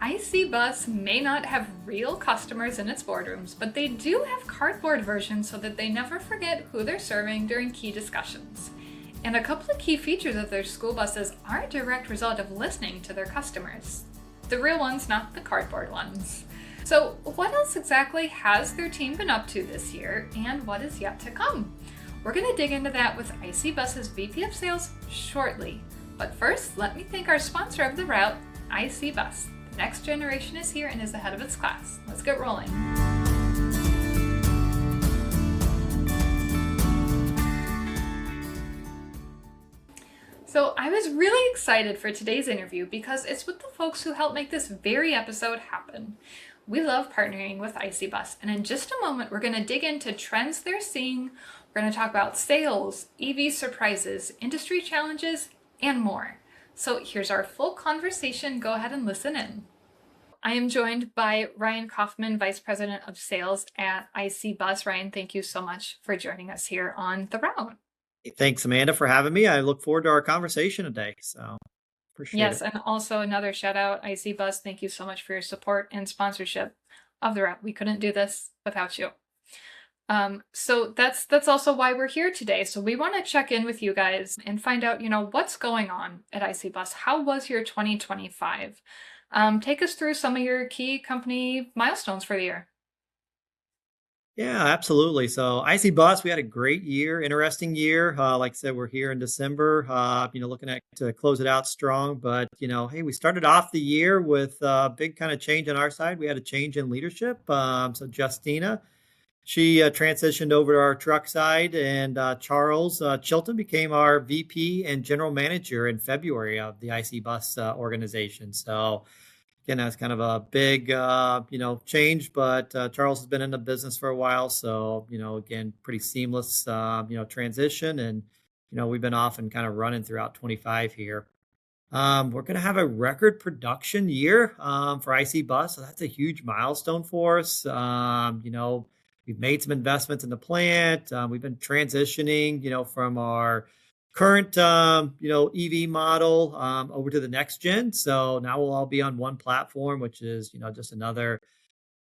IC Bus may not have real customers in its boardrooms, but they do have cardboard versions so that they never forget who they're serving during key discussions. And a couple of key features of their school buses are a direct result of listening to their customers. The real ones, not the cardboard ones. So, what else exactly has their team been up to this year, and what is yet to come? We're going to dig into that with IC Bus's VP of Sales shortly. But first, let me thank our sponsor of the route, IC Bus. The next generation is here and is ahead of its class. Let's get rolling. So I was really excited for today's interview because it's with the folks who helped make this very episode happen. We love partnering with IC Bus, and in just a moment, we're going to dig into trends they're seeing. We're going to talk about sales, EV surprises, industry challenges, and more. So here's our full conversation. Go ahead and listen in. I am joined by Ryan Kauffman, Vice President of Sales at IC Bus. Ryan, thank you so much for joining us here on The Route. Thanks, Amanda, for having me. I look forward to our conversation today. So appreciate Yes, it. and also another shout out, IC Bus. Thank you so much for your support and sponsorship of The Route. We couldn't do this without you. So that's also why we're here today. So we want to check in with you guys and find out, what's going on at IC Bus. How was your 2025? Take us through some of your key company milestones for the year. Yeah, absolutely. So IC Bus, we had a great year, interesting year. Like I said, we're here in December, looking at to close it out strong. But, hey, we started off the year with a big kind of change on our side. We had a change in leadership. So Justina, she transitioned over to our truck side, and Charles Chilton became our VP and general manager in February of the IC Bus organization. So again, that's kind of a big, change, but Charles has been in the business for a while. So, again, pretty seamless, transition. And, we've been off and kind of running throughout 25 here. We're going to have a record production year for IC Bus. So that's a huge milestone for us. We've made some investments in the plant. We've been transitioning, from our current, EV model over to the next gen. So now we'll all be on one platform, which is, just another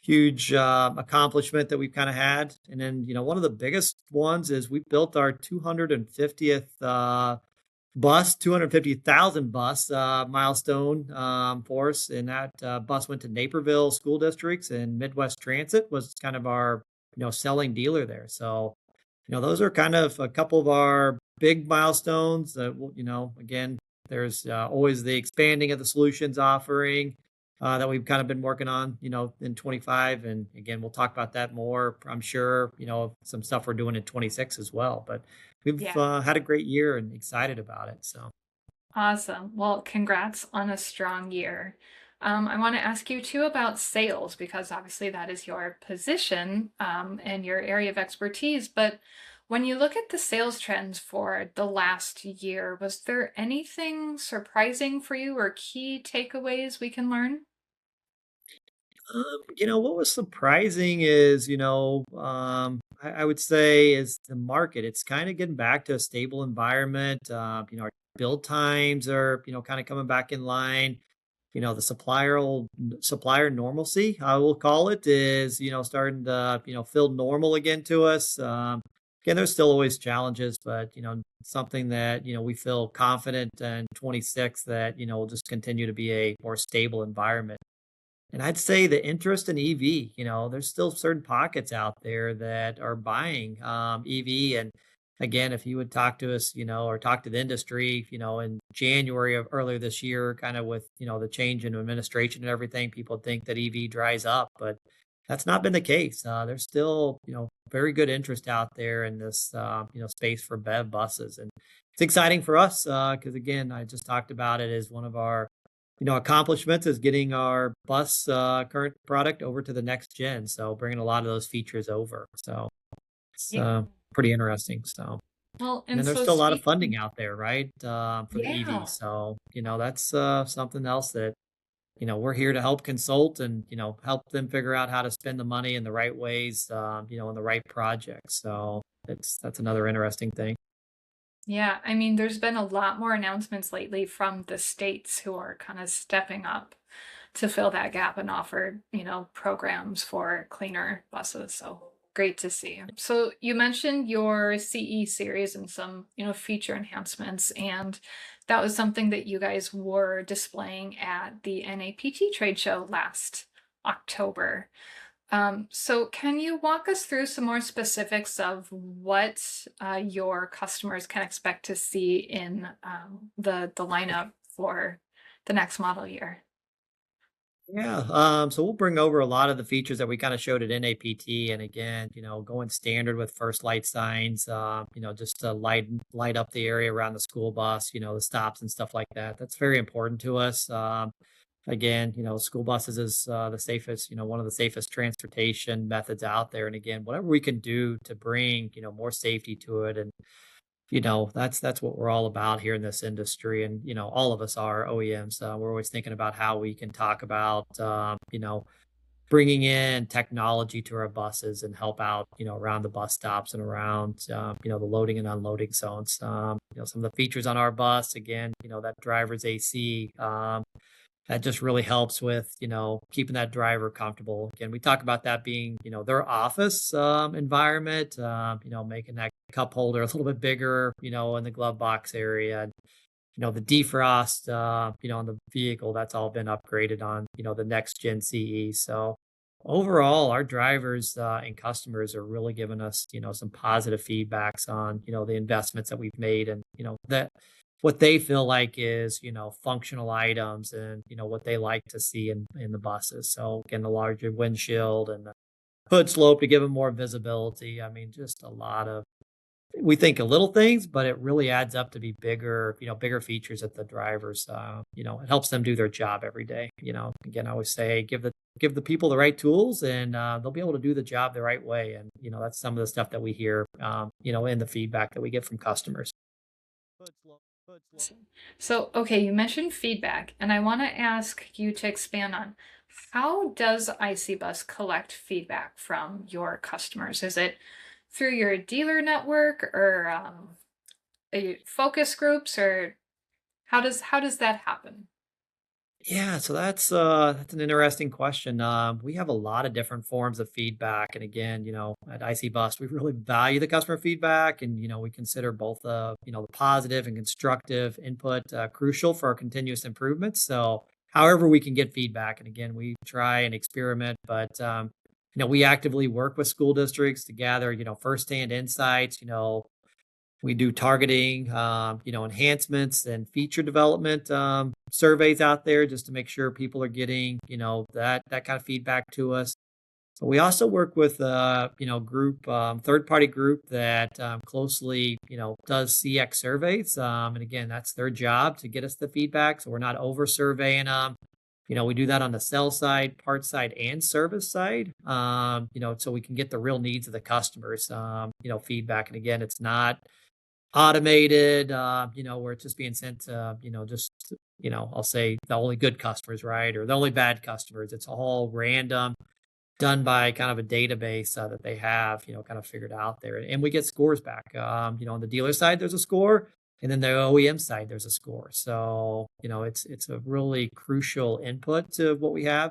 huge accomplishment that we've kind of had. And then, one of the biggest ones is we built our 250th 250,000 bus milestone for us. And that bus went to Naperville school districts, and Midwest Transit was kind of our, selling dealer there. So, those are kind of a couple of our big milestones that, again, there's always the expanding of the solutions offering that we've kind of been working on, in 25. And again, we'll talk about that more, I'm sure, some stuff we're doing in 26 as well. But we've had a great year and excited about it. So Awesome. Well, congrats on a strong year. I want to ask you too about sales because obviously that is your position and your area of expertise. But when you look at the sales trends for the last year, was there anything surprising for you or key takeaways we can learn? What was surprising is, I would say is the market. It's kind of getting back to a stable environment. Our build times are, kind of coming back in line. The supplier normalcy, I will call it, is, starting to, feel normal again to us. Again, there's still always challenges, but, something that, we feel confident in 26 that, will just continue to be a more stable environment. And I'd say the interest in EV, there's still certain pockets out there that are buying EV. And again, if you would talk to us, or talk to the industry, in January of earlier this year, kind of with, the change in administration and everything, people think that EV dries up, but that's not been the case. There's still, very good interest out there in this, space for BEV buses. And it's exciting for us because, again, I just talked about it as one of our accomplishments is getting our bus current product over to the next gen. So bringing a lot of those features over. So it's Yeah. pretty interesting. So, Well, and and then there's so still a lot of speaking, funding out there, right? For the EV. yeah. So, that's something else that, we're here to help consult and, help them figure out how to spend the money in the right ways, in the right projects. So that's another interesting thing. Yeah, I mean, there's been a lot more announcements lately from the states who are kind of stepping up. to fill that gap and offer, programs for cleaner buses. So great to see. So you mentioned your CE series and some, feature enhancements, and that was something that you guys were displaying at the NAPT trade show last October. So can you walk us through some more specifics of what your customers can expect to see in the lineup for the next model year? Yeah, so we'll bring over a lot of the features that we kind of showed at NAPT, and again, going standard with first light signs, just to light up the area around the school bus, the stops and stuff like that. That's very important to us. Again, school buses is the safest, one of the safest transportation methods out there, and again, whatever we can do to bring, more safety to it, and that's what we're all about here in this industry. And, all of us are OEMs. We're always thinking about how we can talk about, bringing in technology to our buses and help out, around the bus stops and around, the loading and unloading zones. Some of the features on our bus, again, that driver's AC, that just really helps with, keeping that driver comfortable. Again, we talk about that being, their office environment, making that cup holder a little bit bigger, in the glove box area. And, the defrost, on the vehicle, that's all been upgraded on, the next gen CE. So overall, our drivers and customers are really giving us, some positive feedbacks on, the investments that we've made, and, that what they feel like is, functional items, and, what they like to see in the buses. So again, the larger windshield and the hood slope to give them more visibility. I mean, just a lot of, we think of little things, but it really adds up to be bigger, bigger features that the drivers, it helps them do their job every day. Again, I always say, give the people the right tools, and they'll be able to do the job the right way. And, that's some of the stuff that we hear, in the feedback that we get from customers. So, okay, you mentioned feedback, and I want to ask you to expand on how does IC collect feedback from your customers? Is it through your dealer network, or focus groups, or how does that happen? Yeah, so that's an interesting question. We have a lot of different forms of feedback, and again, at IC Bus, we really value the customer feedback, and we consider both the positive and constructive input crucial for our continuous improvements. So, however we can get feedback, and again, we try and experiment, but we actively work with school districts to gather firsthand insights. We do targeting, enhancements and feature development surveys out there, just to make sure people are getting, that kind of feedback to us. But we also work with group, third party group that closely, does CX surveys. And again, that's their job to get us the feedback, so we're not over surveying them. We do that on the sales side, parts side, and service side. So we can get the real needs of the customers, feedback. And again, it's not automated, where it's just being sent to, I'll say the only good customers, right? Or the only bad customers. It's all random, done by kind of a database that they have, kind of figured out there. And we get scores back. On the dealer side, there's a score. And then the OEM side, there's a score. So, it's a really crucial input to what we have.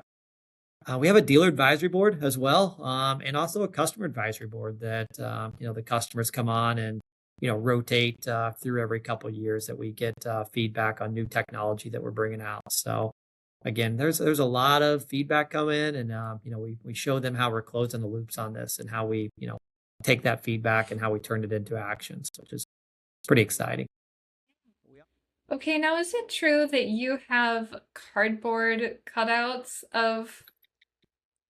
We have a dealer advisory board as well, and also a customer advisory board that, the customers come on and, rotate through every couple of years, that we get feedback on new technology that we're bringing out. So again, there's a lot of feedback come in, and, we show them how we're closing the loops on this, and how we, take that feedback and how we turn it into actions, which is pretty exciting. Okay, now is it true that you have cardboard cutouts of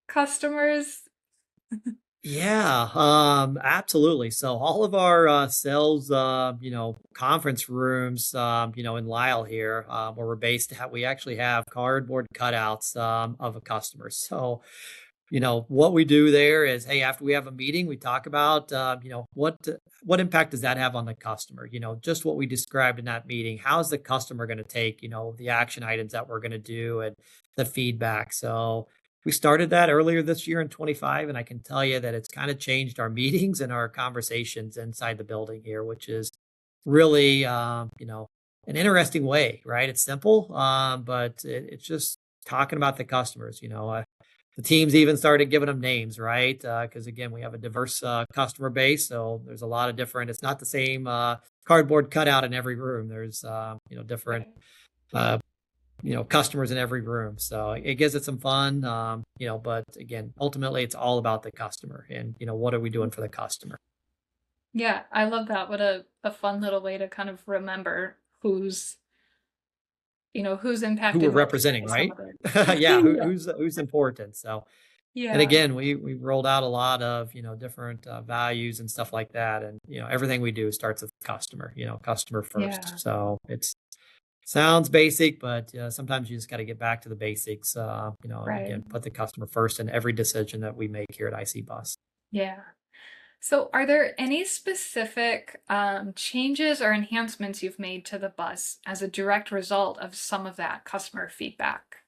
customers? Yeah, absolutely. So all of our sales, conference rooms, in Lisle here, where we're based, we actually have cardboard cutouts of a customer. So, what we do there is, hey, after we have a meeting, we talk about, what impact does that have on the customer? Just what we described in that meeting. How's the customer going to take, the action items that we're going to do, and the feedback. So we started that earlier this year in 25, and I can tell you that it's kind of changed our meetings and our conversations inside the building here, which is really, an interesting way, right? It's simple, but it's just talking about the customers, the teams even started giving them names, right? Because again, we have a diverse customer base, so there's a lot of different. It's not the same cardboard cutout in every room. There's different Right. uh, customers in every room, so it gives it some fun. But again, ultimately, it's all about the customer, and what are we doing for the customer? Yeah, I love that. What a fun little way to kind of remember who's Who we're impacted most representing, by some right? of it. Yeah, Yeah. who's important. So, and Yeah. again, we rolled out a lot of different values and stuff like that, and everything we do starts with customer. Customer first. Yeah. So it's sounds basic, but sometimes you just got to get back to the basics. And Right. again, put the customer first in every decision that we make here at IC Bus. Yeah. So, are there any specific changes or enhancements you've made to the bus as a direct result of some of that customer feedback?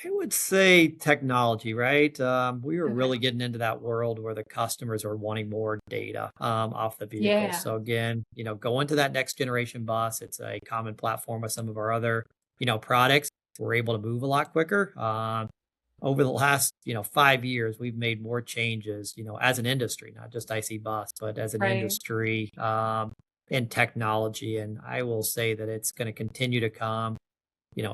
I would say technology, right? We were Okay. really getting into that world where the customers are wanting more data off the vehicle. Yeah. So again, going to that next generation bus, it's a common platform with some of our other, products. We're able to move a lot quicker. Over the last, 5 years, we've made more changes, as an industry, not just IC Bus, but as an Right. industry in technology. And I will say that it's going to continue to come.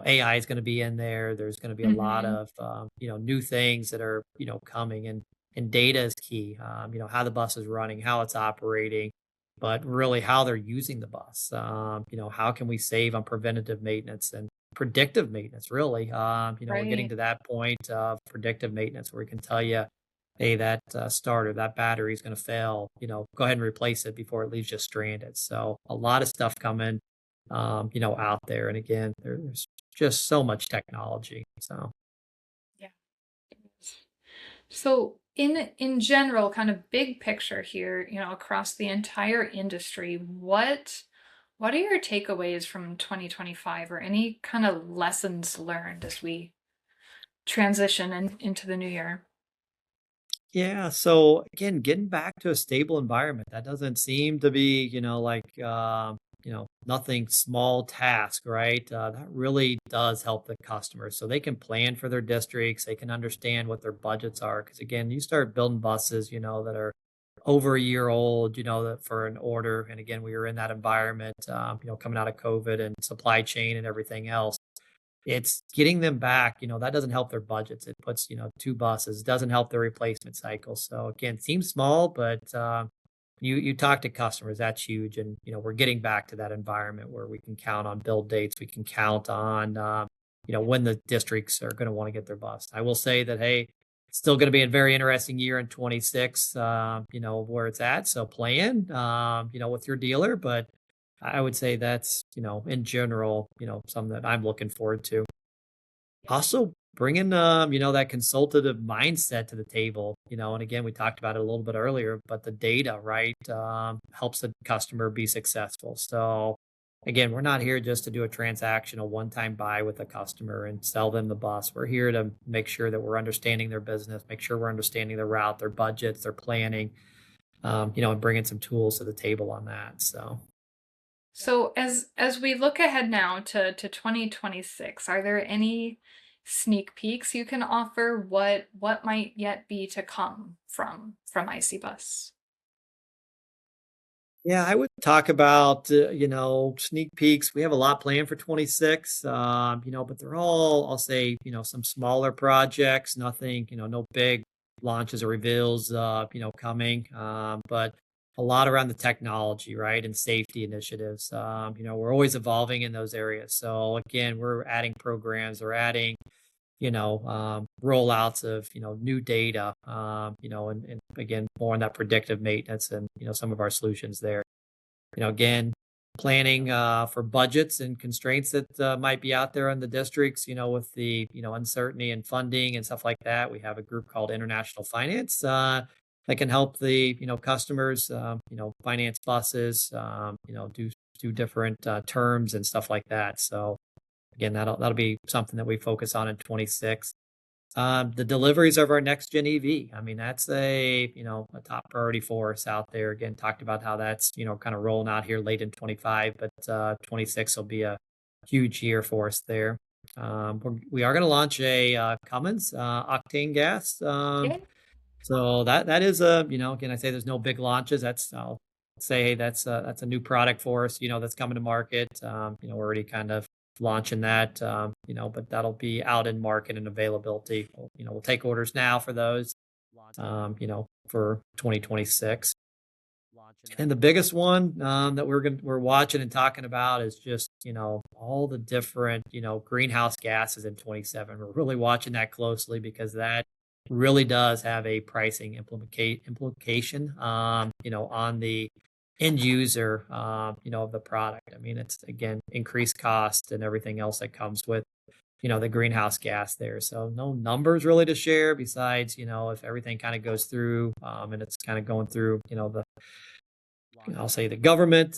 AI is going to be in there. There's going to be a lot Hmm. of, new things that are, coming, and data is key. How the bus is running, how it's operating, but really how they're using the bus. How can we save on preventative maintenance and predictive maintenance, really? We're getting Right. to that point of predictive maintenance where we can tell you, hey, that starter, that battery is going to fail, go ahead and replace it before it leaves you stranded. So a lot of stuff coming, out there. And again, there's just so much technology. So Yeah. So, in general, kind of big picture here, across the entire industry, what are your takeaways from 2025 or any kind of lessons learned as we transition into the new year? yeah, so again, getting back to a stable environment, that doesn't seem to be, like nothing small task, right? That really does help the customers so they can plan for their districts, they can understand what their budgets are. Because again, you start building buses, that are over a year old, that for an order. And again, we were in that environment, coming out of COVID and supply chain and everything else. It's getting them back, that doesn't help their budgets. It puts, 2 buses, doesn't help their replacement cycle. So again, seems small, but you talk to customers, that's huge. And, we're getting back to that environment where we can count on build dates, we can count on when the districts are going to want to get their bus. I will say that, hey, it's still going to be a very interesting year in 26, where it's at. So plan, with your dealer, but I would say that's, in general, something that I'm looking forward to. Also bringing, that consultative mindset to the table, and again, we talked about it a little bit earlier, but the data, right, helps the customer be successful. So again, we're not here just to do a transactional one-time buy with a customer and sell them the bus. We're here to make sure that we're understanding their business, make sure we're understanding their route, their budgets, their planning, and bringing some tools to the table on that. So. So as we look ahead now to 2026, are there any sneak peeks you can offer what might yet be to come from IC Bus? Yeah, I would talk about, sneak peeks. We have a lot planned for 26, but they're all, I'll say, some smaller projects, nothing, no big launches or reveals, coming, but a lot around the technology, right, and safety initiatives. We're always evolving in those areas. So again, we're adding programs, we're adding rollouts of, new data, and again, more on that predictive maintenance and, some of our solutions there. Again, planning for budgets and constraints that might be out there in the districts, with the, uncertainty and funding and stuff like that. We have a group called International Finance that can help the, customers, finance buses, do different terms and stuff like that. So, again, that'll be something that we focus on in 26. The deliveries of our next gen EV. I mean, that's a top priority for us out there. Again, talked about how that's, kind of rolling out here late in 25, but 26 will be a huge year for us there. We are going to launch a Cummins Octane gas. Yeah. So that is a, again, I say there's no big launches. I'll say hey, that's a new product for us, that's coming to market. We're already kind of launching that, but that'll be out in market and availability. We'll take orders now for those, for 2026. And the biggest one that we're watching and talking about is just all the different greenhouse gases in 27. We're really watching that closely because that really does have a pricing implication on the end user of the product. I mean, it's again increased cost and everything else that comes with the greenhouse gas there. So no numbers really to share besides if everything kind of goes through and it's kind of going through the I'll say the government,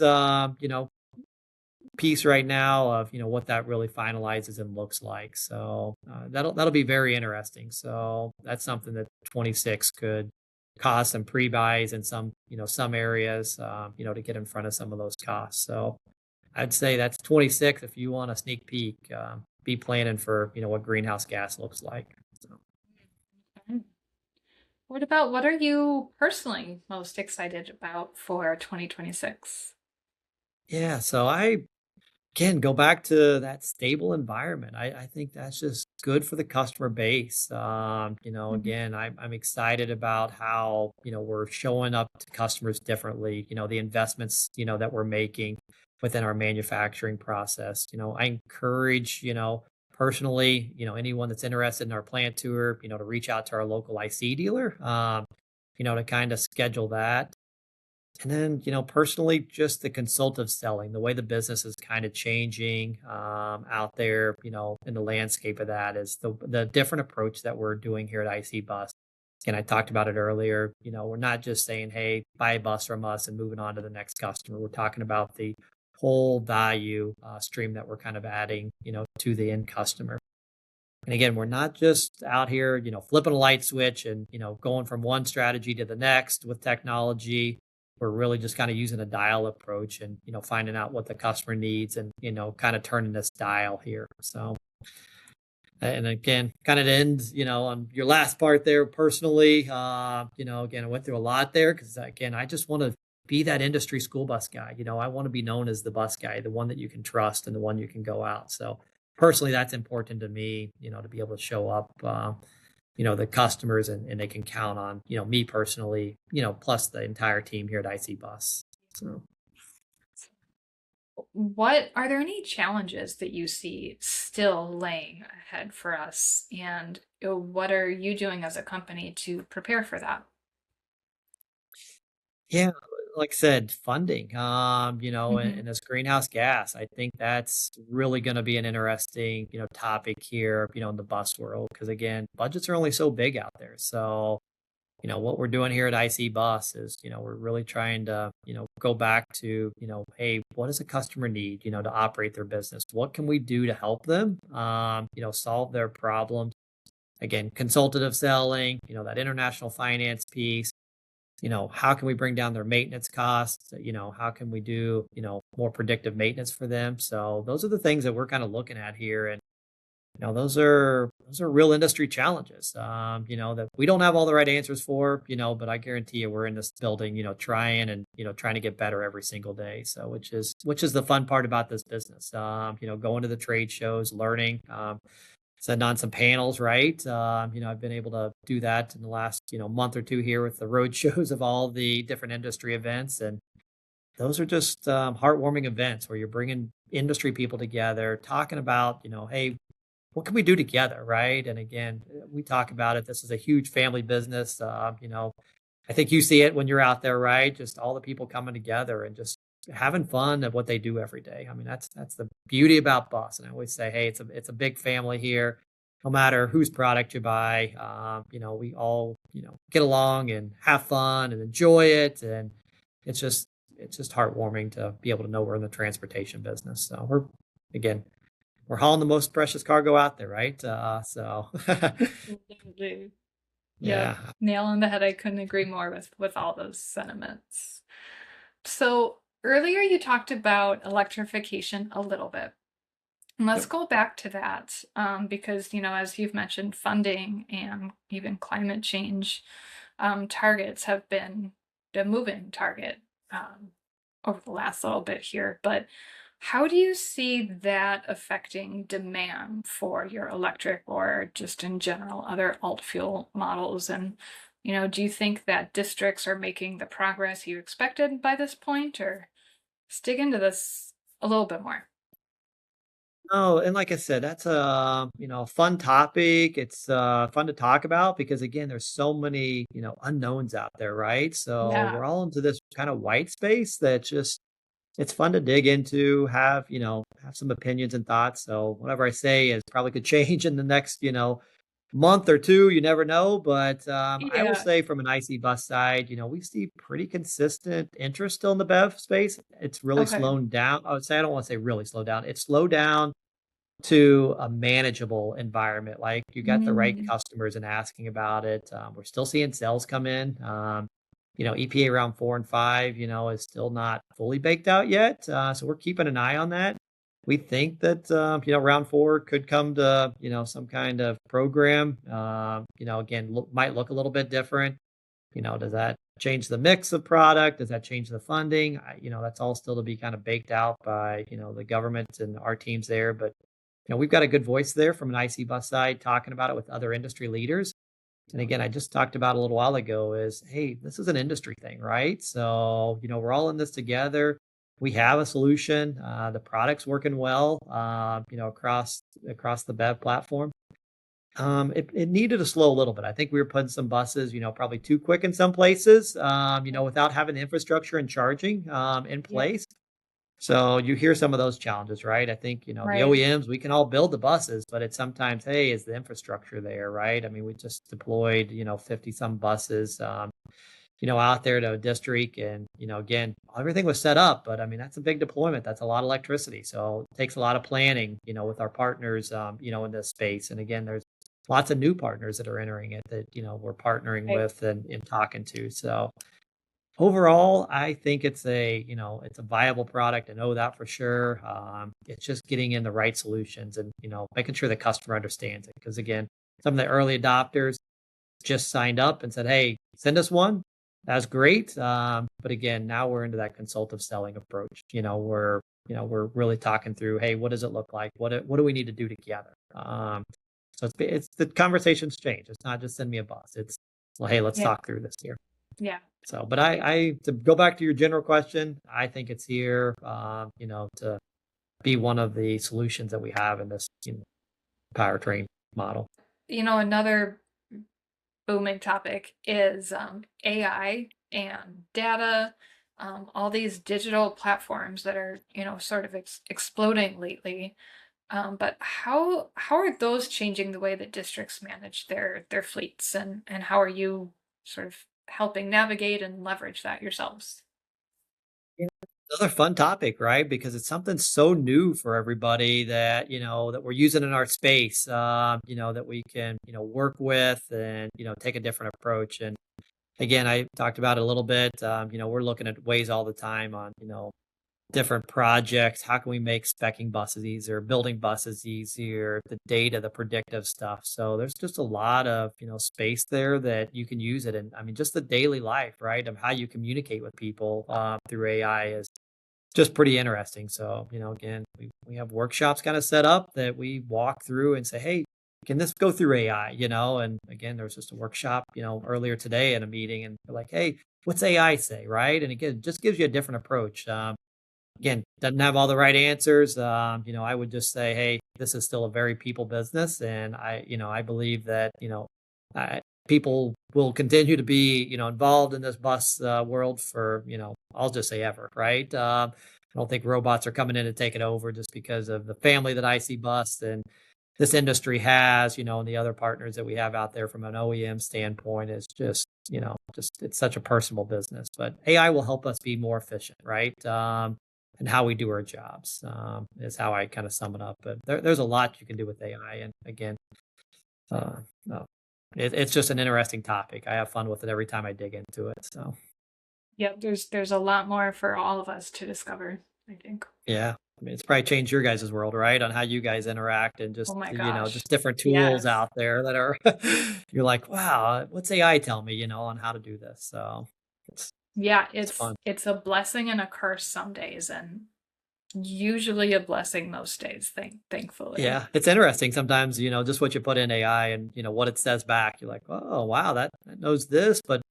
piece right now of what that really finalizes and looks like. So that'll be very interesting. So that's something that 26 could cause some pre-buys in some areas, to get in front of some of those costs. So I'd say that's 26. If you want a sneak peek, be planning for what greenhouse gas looks like. So. Mhm. What are you personally most excited about for 2026? Yeah, so I again, go back to that stable environment. I think that's just good for the customer base. Mhm. Again, I'm excited about how, we're showing up to customers differently, the investments, that we're making within our manufacturing process. I encourage, personally, anyone that's interested in our plant tour, to reach out to our local IC dealer, to kind of schedule that. And then, personally, just the consultative selling, the way the business is kind of changing out there, in the landscape of that is the different approach that we're doing here at IC Bus. And I talked about it earlier. We're not just saying, hey, buy a bus from us and moving on to the next customer. We're talking about the whole value stream that we're kind of adding, to the end customer. And again, we're not just out here, flipping a light switch and, going from one strategy to the next with technology. We're really just kind of using a dial approach and, finding out what the customer needs and, kind of turning this dial here. So, and again, kind of to end, on your last part there personally, again, I went through a lot there because again, I just want to be that industry school bus guy. I want to be known as the bus guy, the one that you can trust and the one you can go out. So personally, that's important to me, to be able to show up, the customers and they can count on, me personally, plus the entire team here at IC Bus. So. What are there any challenges that you see still laying ahead for us? And what are you doing as a company to prepare for that? Yeah, like I said, funding, Hmm. and this greenhouse gas, I think that's really going to be an interesting, topic here, in the bus world. Because again, budgets are only so big out there. So, what we're doing here at IC Bus is, we're really trying to, go back to, hey, what does a customer need, to operate their business? What can we do to help them, solve their problems? Again, consultative selling, that international finance piece, how can we bring down their maintenance costs? How can we do, more predictive maintenance for them? So those are the things that we're kind of looking at here. And, those are real industry challenges, that we don't have all the right answers for, but I guarantee you we're in this building, trying and, trying to get better every single day. So which is the fun part about this business, going to the trade shows, learning, send on some panels, right? I've been able to do that in the last, month or two here with the road shows of all the different industry events. And those are just heartwarming events where you're bringing industry people together, talking about, hey, what can we do together, right? And again, we talk about it. This is a huge family business. I think you see it when you're out there, right? Just all the people coming together and just having fun at what they do every day. I mean, that's the beauty about Bus. And I always say, hey, it's a big family here. No matter whose product you buy, we all get along and have fun and enjoy it. And it's just it's just heartwarming to be able to know we're in the transportation business. So again we're hauling the most precious cargo out there, right? So Absolutely. Yep. yeah. Nail on the head. I couldn't agree more with all those sentiments. So earlier you talked about electrification a little bit. And let's Yep. go back to that because, as you've mentioned, funding and even climate change targets have been the moving target um, over the last little bit here. But how do you see that affecting demand for your electric or just in general other alt fuel models? And, do you think that districts are making the progress you expected by this point, or let's dig into this a little bit more? Oh, and like I said, that's a, fun topic. It's fun to talk about because again, there's so many, unknowns out there, right? So Yeah. we're all into this kind of white space that just it's fun to dig into, have some opinions and thoughts. So whatever I say is probably could change in the next, month or two. You never know. But I will Yeah. say from an IC bus side, we see pretty consistent interest still in the BEV space. It's really Okay. slowing down. I would say I don't want to say really slow down. It's slowed down to a manageable environment. Like you got the right Mm, customers and asking about it. We're still seeing sales come in. EPA around 4 and 5, is still not fully baked out yet. So we're keeping an eye on that. We think that round four could come to some kind of program. Again, might look a little bit different. Does that change the mix of product? Does that change the funding? That's all still to be kind of baked out by the government and our teams there. But we've got a good voice there from an IC bus side talking about it with other industry leaders. And again, I just talked about a little while ago is, hey, this is an industry thing, right? So, we're all in this together. We have a solution. The product's working well, across the BEV platform. It needed to slow a little bit. I think we were putting some buses, probably too quick in some places, without having the infrastructure and charging in yeah. place. So you hear some of those challenges, right? I think, the Right. OEMs, we can all build the buses, but it's sometimes, hey, is the infrastructure there, right? I mean, we just deployed, 50 some buses, out there to a district. And, again, everything was set up, but I mean, that's a big deployment. That's a lot of electricity. So it takes a lot of planning, with our partners, in this space. And again, there's lots of new partners that are entering it that, we're partnering Right. with and talking to. So, overall, I think it's a viable product. I know that for sure. It's just getting in the right solutions and, making sure the customer understands it. Because again, some of the early adopters just signed up and said, "Hey, send us one." That's great. But again, now we're into that consultative selling approach. We're really talking through, hey, what does it look like? What do we need to do together? So it's the conversations change. It's not just send me a bus. It's well, hey, let's Yeah. talk through this here. Yeah. So, but I to go back to your general question, I think it's here, to be one of the solutions that we have in this, powertrain model. Another booming topic is AI and data, all these digital platforms that are, sort of exploding lately. But how are those changing the way that districts manage their fleets, and how are you sort of helping navigate and leverage that yourselves? Yeah. Another fun topic, right? Because it's something so new for everybody that, that we're using in our space, that we can, work with and, take a different approach. And again, I talked about it a little bit. We're looking at ways all the time on, different projects. How can we make specking buses easier, building buses easier, the data, the predictive stuff. So there's just a lot of, space there that you can use it. And I mean, just the daily life, right? Of how you communicate with people through AI is just pretty interesting. So, again, we have workshops kind of set up that we walk through and say, hey, can this go through AI? And again, there was just a workshop, earlier today at a meeting, and we're like, hey, what's AI say, right? And again, just gives you a different approach. Again, doesn't have all the right answers. I would just say, hey, this is still a very people business, and I believe that I, people will continue to be involved in this bus world for I'll just say ever, right? I don't think robots are coming in to take it over just because of the family that I see bus and this industry has, and the other partners that we have out there from an OEM standpoint is just just it's such a personal business. But AI will help us be more efficient, right? And how we do our jobs is how I kind of sum it up. But there's a lot you can do with AI. And again, uh, no, it's just an interesting topic. I have fun with it every time I dig into it. So Yep, there's a lot more for all of us to discover, I think. yeah. I mean, it's probably changed your guys' world, right? On how you guys interact and Oh just, my just gosh. different tools Yes. out there that are, you're like, wow, what's AI tell me, on how to do this? So it's, Yeah, it's fun. it's a blessing and a curse some days, and usually a blessing most days, thankfully. Yeah, it's interesting sometimes, just what you put in AI and, what it says back. You're like, oh, wow, that knows this, but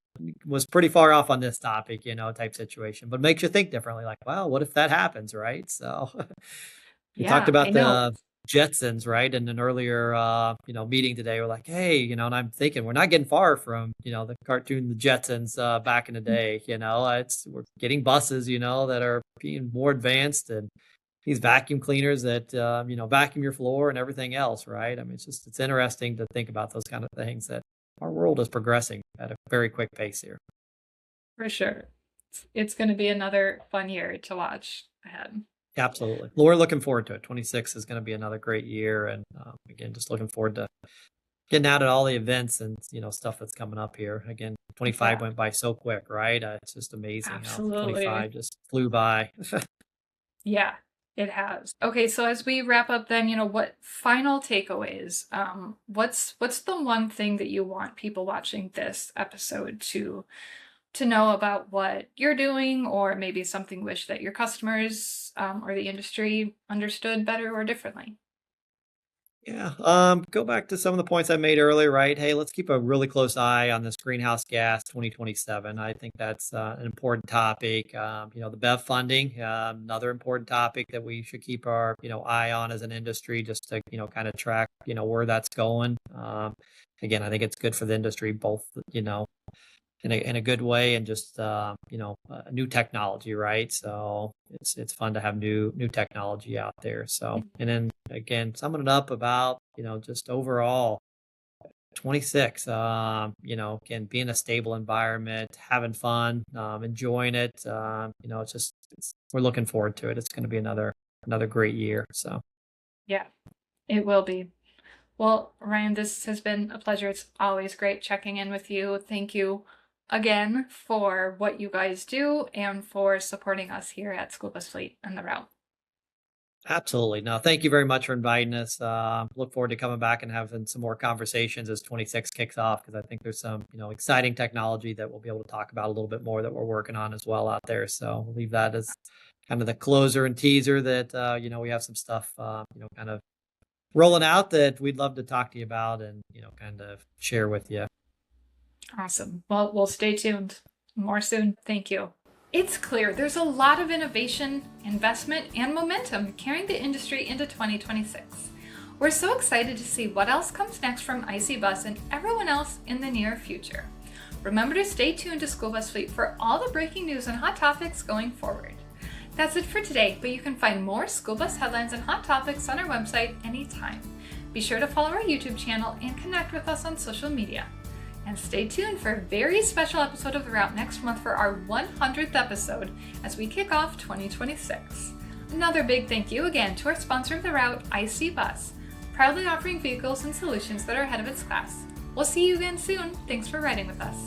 was pretty far off on this topic, type situation. But makes you think differently, like, wow, what if that happens, right? So we talked Yeah, I about know. the Jetsons, right? In an earlier, meeting today, we're like, hey, and I'm thinking we're not getting far from, the cartoon, the Jetsons, back in the day. We're getting buses, that are being more advanced and these vacuum cleaners that, vacuum your floor and everything else, right? I mean, it's interesting to think about those kind of things that our world is progressing at a very quick pace here. For sure. It's going to be another fun year to watch ahead. Absolutely. Well, we're looking forward to it. 26 is going to be another great year. And again, just looking forward to getting out at all the events and, stuff that's coming up here. Again, 25 Yeah, went by so quick, right? It's just amazing how absolutely. 25 just flew by. Yeah, it has. Okay, so as we wrap up then, what final takeaways? What's the one thing that you want people watching this episode to know about what you're doing, or maybe something wish that your customers or the industry understood better or differently? Yeah, go back to some of the points I made earlier, right? Hey, let's keep a really close eye on this greenhouse gas 2027. I think that's an important topic. The BEV funding, another important topic that we should keep our, eye on as an industry, just to, kind of track, where that's going. Again, I think it's good for the industry, both, in a good way and just new technology, right? So it's fun to have new technology out there. So and then again, summing it up about just overall 26, again being a stable environment, having fun, enjoying it. We're looking forward to it. It's going to be another great year. So Yeah, it will be. Well, Ryan, this has been a pleasure. It's always great checking in with you. Thank you again for what you guys do and for supporting us here at School Bus Fleet and the route. absolutely. No, thank you very much for inviting us. Look forward to coming back and having some more conversations as 26 kicks off, because I think there's some, exciting technology that we'll be able to talk about a little bit more that we're working on as well out there. So we'll leave that as kind of the closer and teaser that, we have some stuff, kind of rolling out that we'd love to talk to you about and, kind of share with you. Awesome. Well, we'll stay tuned. More soon. Thank you. It's clear there's a lot of innovation, investment, and momentum carrying the industry into 2026. We're so excited to see what else comes next from IC Bus and everyone else in the near future. Remember to stay tuned to School Bus Fleet for all the breaking news and hot topics going forward. That's it for today, but you can find more school bus headlines and hot topics on our website anytime. Be sure to follow our YouTube channel and connect with us on social media. And stay tuned for a very special episode of The Route next month for our 100th episode as we kick off 2026. Another big thank you again to our sponsor of The Route, IC Bus, proudly offering vehicles and solutions that are ahead of its class. We'll see you again soon. Thanks for riding with us.